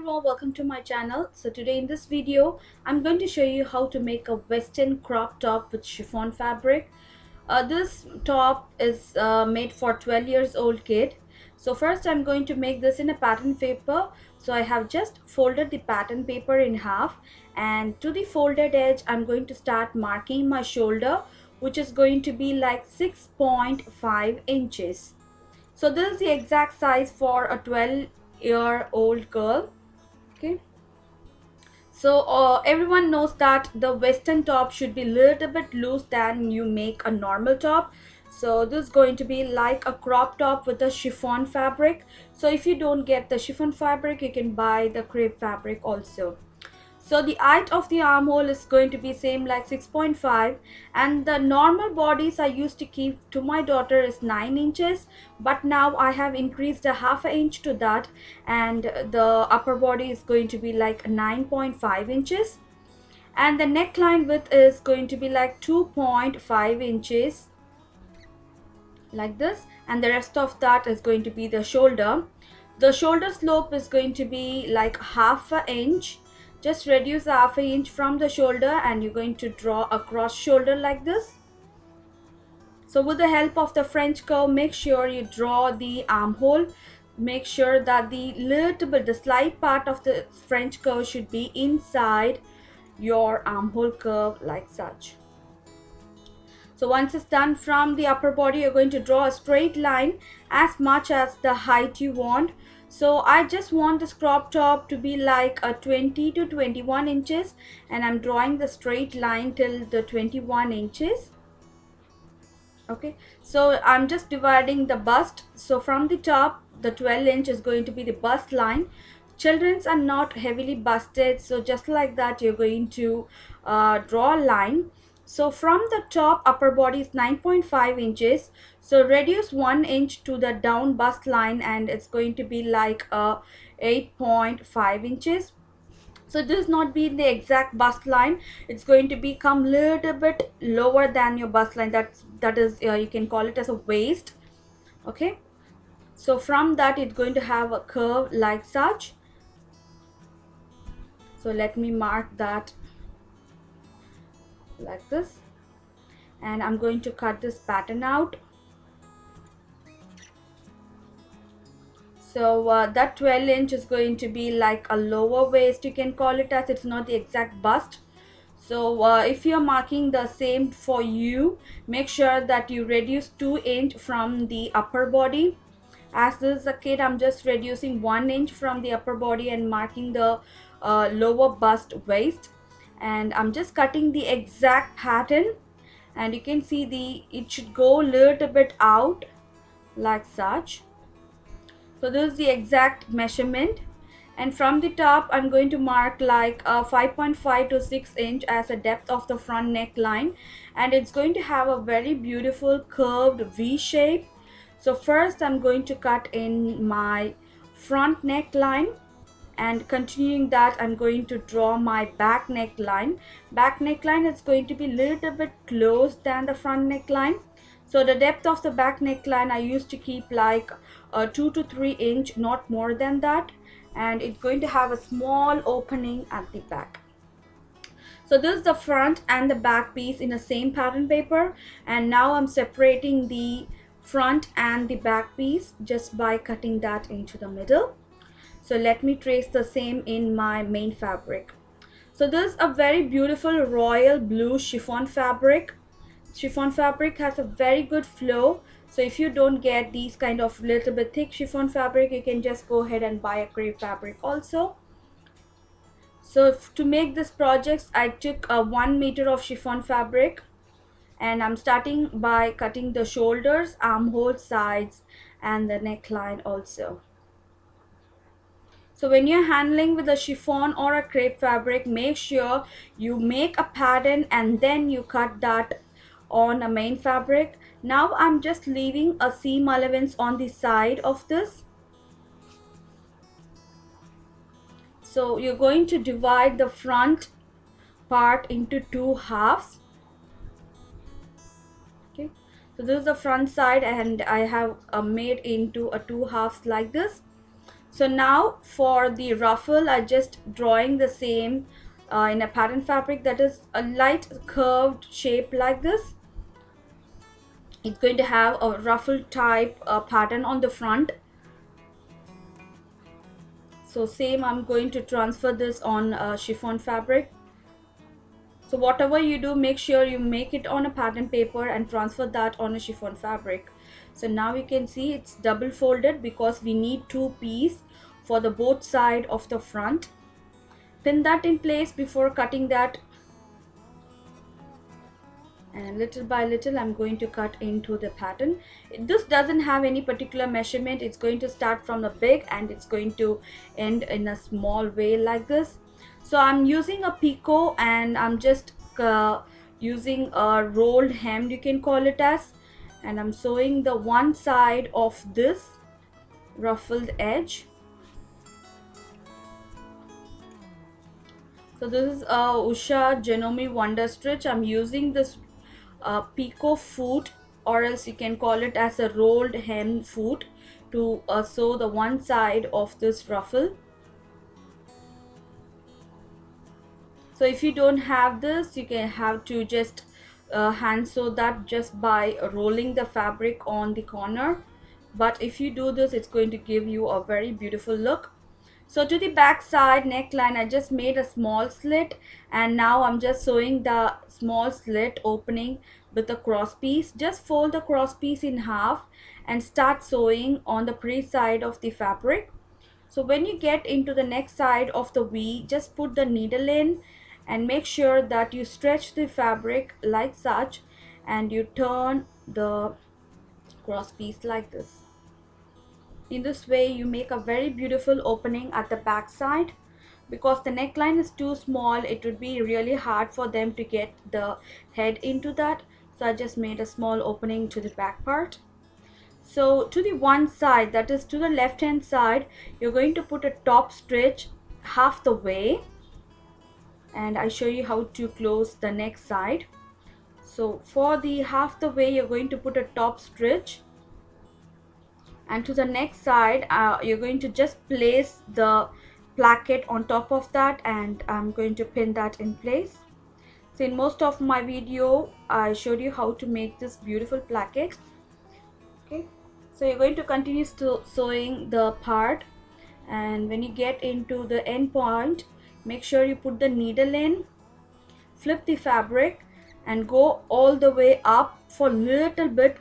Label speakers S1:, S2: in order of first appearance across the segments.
S1: everyone, welcome to my channel. So today in this video I'm going to show you how to make a western crop top with chiffon fabric. This top is made for 12 years old kid. So first I'm going to make this in a pattern paper. So I have just folded the pattern paper in half, and to the folded edge I'm going to start marking my shoulder, which is going to be like 6.5 inches. So this is the exact size for a 12-year-old girl. Okay, so everyone knows that the western top should be a little bit loose than you make a normal top. So this is going to be like a crop top with a chiffon fabric. So if you don't get the chiffon fabric, you can buy the crepe fabric also. So the height of the armhole is going to be same like 6.5, and the normal bodies I used to keep to my daughter is 9 inches, but now I have increased a half an inch to that, and the upper body is going to be like 9.5 inches, and the neckline width is going to be like 2.5 inches like this, and the rest of that is going to be the shoulder. The shoulder slope is going to be like half an inch. Just reduce half an inch from the shoulder and you're going to draw a cross shoulder like this. So with the help of the French curve, make sure you draw the armhole. Make sure that the slight part of the French curve should be inside your armhole curve like such. So once it's done, from the upper body you're going to draw a straight line as much as the height you want. So I just want this crop top to be like a 20 to 21 inches, and I'm drawing the straight line till the 21 inches. Okay, so I'm just dividing the bust. So from the top, the 12 inch is going to be the bust line. Children's are not heavily busted, so just like that you're going to draw a line. So from the top, upper body is 9.5 inches. So reduce 1 inch to the down bust line, and it's going to be like 8.5 inches. So this not be the exact bust line. It's going to become little bit lower than your bust line. That is you can call it as a waist. Okay. So from that it's going to have a curve like such. So let me mark that like this, and I'm going to cut this pattern out. So that 12 inch is going to be like a lower waist, you can call it, as it's not the exact bust. So if you're marking the same for you, make sure that you reduce 2 inch from the upper body. As this is a kid, I'm just reducing 1 inch from the upper body and marking the lower bust waist, and I'm just cutting the exact pattern, and you can see it should go a little bit out like such. So this is the exact measurement, and from the top I'm going to mark like 5.5 to 6 inch as a depth of the front neckline, and it's going to have a very beautiful curved V shape. So first I'm going to cut in my front neckline, and continuing that I'm going to draw my back neckline. Back neckline is going to be a little bit close than the front neckline. So the depth of the back neckline I used to keep like 2 to 3 inch, not more than that, and it's going to have a small opening at the back. So this is the front and the back piece in the same pattern paper, and now I'm separating the front and the back piece just by cutting that into the middle. So let me trace the same in my main fabric. So this is a very beautiful royal blue chiffon fabric. Chiffon fabric has a very good flow. So if you don't get these kind of little bit thick chiffon fabric, you can just go ahead and buy a crepe fabric also. So to make this project, I took a 1 meter of chiffon fabric, and I'm starting by cutting the shoulders, armhole, sides, and the neckline also. So when you're handling with a chiffon or a crepe fabric, make sure you make a pattern and then you cut that on a main fabric. Now I'm just leaving a seam allowance on the side of this. So you're going to divide the front part into 2 halves. Okay, so this is the front side, and I have made into a 2 halves like this. So now for the ruffle, I just drawing the same in a pattern fabric that is a light curved shape like this. It's going to have a ruffle type pattern on the front. So same, I'm going to transfer this on chiffon fabric. So whatever you do, make sure you make it on a pattern paper and transfer that on a chiffon fabric. So now you can see it's double folded because we need two pieces for the both side of the front. Pin that in place before cutting that, and little by little I'm going to cut into the pattern. This doesn't have any particular measurement. It's going to start from the big and it's going to end in a small way like this. So I'm using a picot and I'm just using a rolled hem, you can call it as, and I'm sewing the one side of this ruffled edge. So this is a Usha Genomi Wonder Stitch. I'm using this picot foot, or else you can call it as a rolled hem foot, to sew the one side of this ruffle. So if you don't have this, you can have to just hand sew that just by rolling the fabric on the corner. But if you do this, it's going to give you a very beautiful look. So to the back side neckline, I just made a small slit, and now I'm just sewing the small slit opening with a cross piece. Just fold the cross piece in half and start sewing on the pre side of the fabric. So when you get into the next side of the V, just put the needle in and make sure that you stretch the fabric like such, and you turn the cross piece like this. In this way you make a very beautiful opening at the back side. Because the neckline is too small, it would be really hard for them to get the head into that. So I just made a small opening to the back part. So to the one side, that is to the left hand side, you're going to put a top stitch half the way, and I show you how to close the next side. So for the half the way, you're going to put a top stitch, and to the next side you're going to just place the placket on top of that, and I'm going to pin that in place. So in most of my video I showed you how to make this beautiful placket. Okay, so you're going to continue sewing the part, and when you get into the end point, make sure you put the needle in, flip the fabric and go all the way up for a little bit,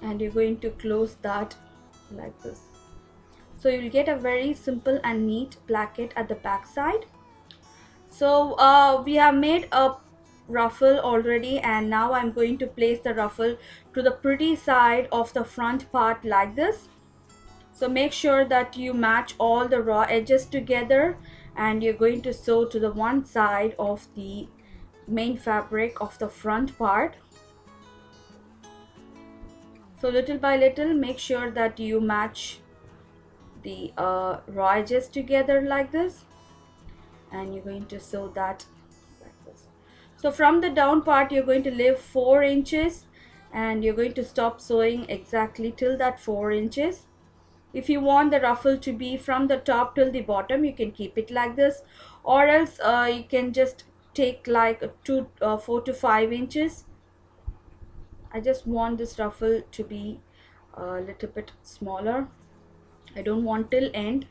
S1: and you're going to close that like this. So you'll get a very simple and neat placket at the back side. So we have made a ruffle already, and now I'm going to place the ruffle to the pretty side of the front part like this. So make sure that you match all the raw edges together, and you're going to sew to the one side of the main fabric of the front part. So little by little, make sure that you match the raw edges together like this, and you're going to sew that like this. So from the down part, you're going to leave 4 inches, and you're going to stop sewing exactly till that 4 inches. If you want the ruffle to be from the top till the bottom, you can keep it like this, or else you can just take like 4 to 5 inches. I just want this ruffle to be a little bit smaller. I don't want till end.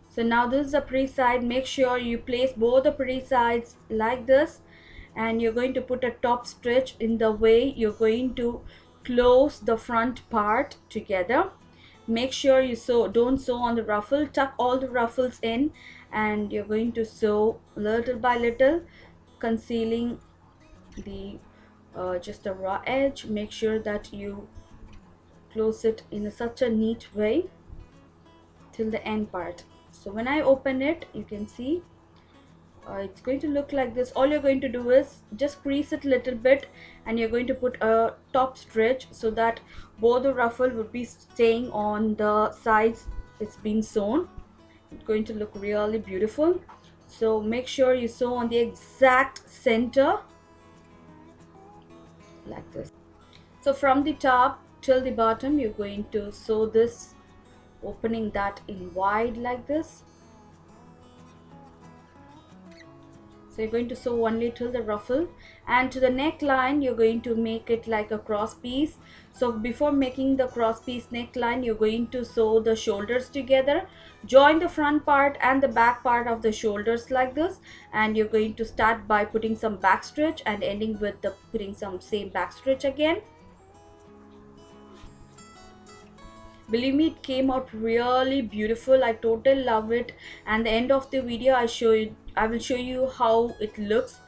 S1: So now this is the pretty side. Make sure you place both the pretty sides like this, and you're going to put a top stitch in the way you're going to close the front part together. Make sure you don't sew on the ruffle, tuck all the ruffles in, and you're going to sew little by little, concealing the just the raw edge. Make sure that you close it in such a neat way till the end part. So when I open it, you can see it's going to look like this. All you're going to do is just crease it a little bit, and you're going to put a top stitch so that both the ruffle would be staying on the sides it's been sewn. It's going to look really beautiful. So make sure you sew on the exact center like this. So from the top, till the bottom. You're going to sew this, opening that in wide like this. So you're going to sew only till the ruffle, and to the neckline you're going to make it like a cross piece. So before making the cross piece neckline, you're going to sew the shoulders together, join the front part and the back part of the shoulders like this, and you're going to start by putting some back stitch and ending with the putting some same back stitch again. Believe me, it came out really beautiful. I totally love it, and the end of the video I will show you how it looks.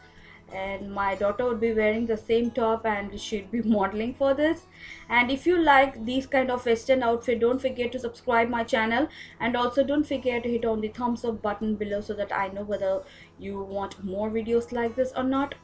S1: And my daughter would be wearing the same top and she'd be modeling for this. And if you like these kind of western outfit, don't forget to subscribe my channel, and also don't forget to hit on the thumbs up button below so that I know whether you want more videos like this or not.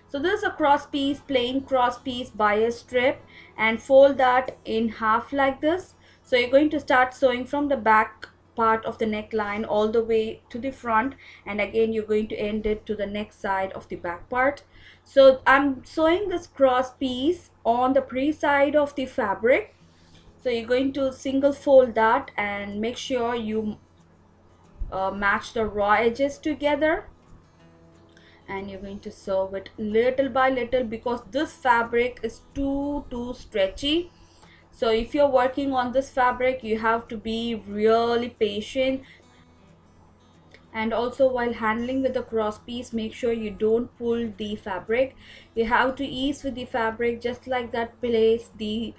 S1: So this is a cross piece, plain cross piece bias strip, and fold that in half like this. So you're going to start sewing from the back part of the neckline all the way to the front, and again you're going to end it to the next side of the back part. So I'm sewing this cross piece on the pre side of the fabric. So you're going to single fold that and make sure you match the raw edges together, and you're going to sew it little by little because this fabric is too stretchy. So if you're working on this fabric, you have to be really patient. And also, while handling with the cross piece, make sure you don't pull the fabric. You have to ease with the fabric, just like that. Place the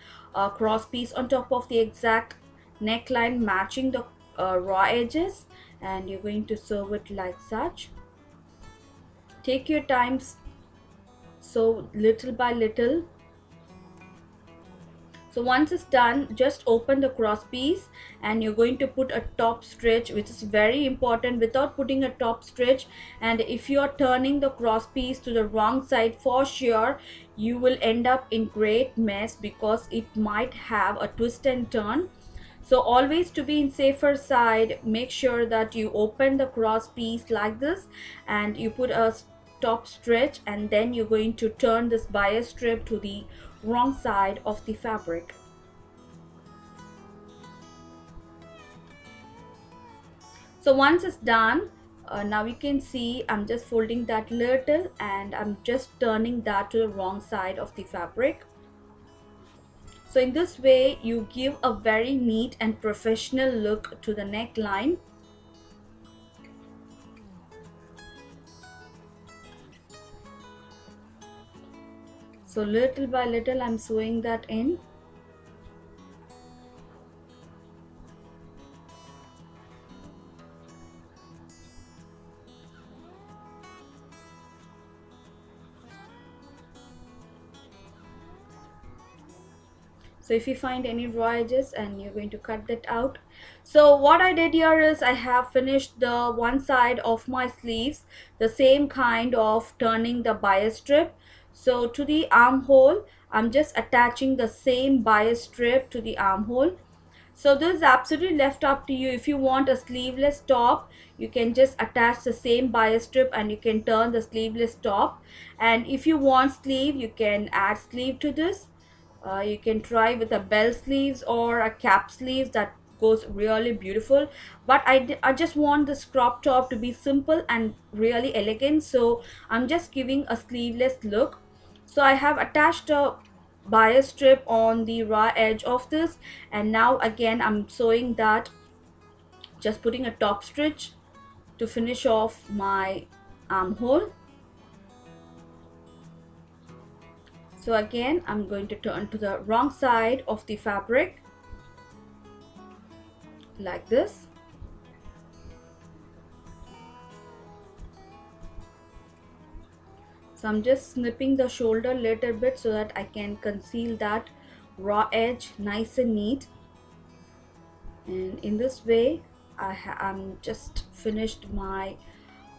S1: cross piece on top of the exact neckline, matching the raw edges, and you're going to sew it like such. Take your time, sew little by little. So once it's done, just open the cross piece and you're going to put a top stitch, which is very important, without putting a top stitch. And if you're turning the cross piece to the wrong side, for sure you will end up in great mess because it might have a twist and turn. So always, to be in safer side, make sure that you open the cross piece like this and you put a top stitch, and then you're going to turn this bias strip to the wrong side of the fabric. So once it's done, now you can see I'm just folding that little and I'm just turning that to the wrong side of the fabric. So in this way you give a very neat and professional look to the neckline. So little by little I'm sewing that in. So if you find any raw edges, and you're going to cut that out. So what I did here is I have finished the one side of my sleeves, the same kind of turning the bias strip. So to the armhole, I'm just attaching the same bias strip to the armhole. So this is absolutely left up to you. If you want a sleeveless top, you can just attach the same bias strip and you can turn the sleeveless top. And if you want sleeve, you can add sleeve to this. You can try with a bell sleeves or a cap sleeves, that goes really beautiful. But I just want this crop top to be simple and really elegant, so I'm just giving a sleeveless look. So I have attached a bias strip on the raw edge of this, and now again I'm sewing that, just putting a top stitch to finish off my armhole. So again I'm going to turn to the wrong side of the fabric like this. So I'm just snipping the shoulder a little bit so that I can conceal that raw edge nice and neat. And in this way I'm just finished my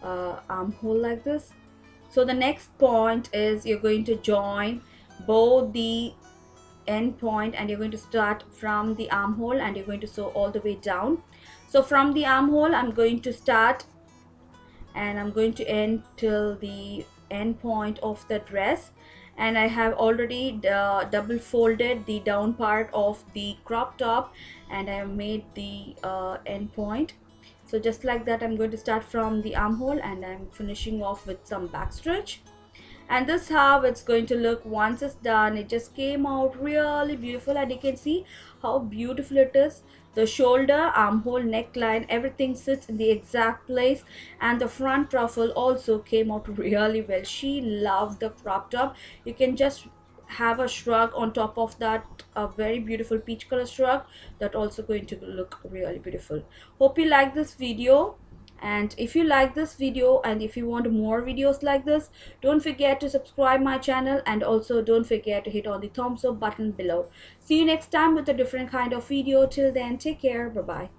S1: armhole like this. So the next point is you're going to join both the end point, and you're going to start from the armhole and you're going to sew all the way down. So from the armhole I'm going to start and I'm going to end till the end point of the dress, and I have already double folded the down part of the crop top, and I have made the end point. So just like that, I'm going to start from the armhole and I'm finishing off with some back stitch. And this how it's going to look once it's done. It just came out really beautiful, and you can see how beautiful it is. The shoulder, armhole, neckline, everything sits in the exact place, and the front ruffle also came out really well. She loved the crop top. You can just have a shrug on top of that, a very beautiful peach color shrug that also going to look really beautiful. Hope you like this video, and if you like this video and if you want more videos like this, don't forget to subscribe my channel, and also don't forget to hit on the thumbs up button below. See you next time with a different kind of video. Till then, take care. Bye bye.